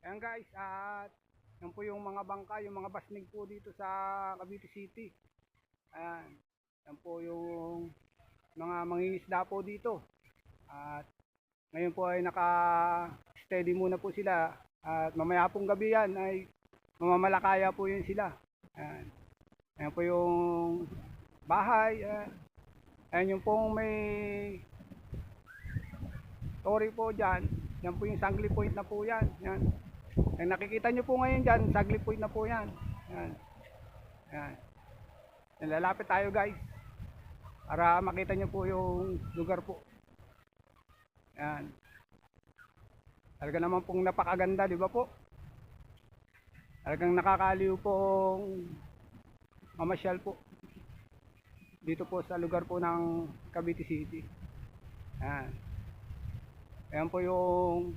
Ayan guys, at yan po yung mga bangka, yung mga basnig po dito sa Cavite City. Ayan, yan po yung mga mangingisda po dito. At ngayon po ay naka-steady muna po sila. At mamaya pong gabi yan ay mamamalakaya po yun sila. Ayan, ayan po yung bahay. Ayan yung pong may story po dyan. Yan po yung Sangley Point na po yan. Yan. Ang nakikita nyo po ngayon dyan, Sangley Point na po yan. Yan. Yan. Lalapit tayo guys. Para makita nyo po yung lugar po. Yan. Talaga naman pong napakaganda, di ba po? Talagang nakakaliw pong mamasyal po. Dito po sa lugar po ng Cavite City. Yan. Ayan po yung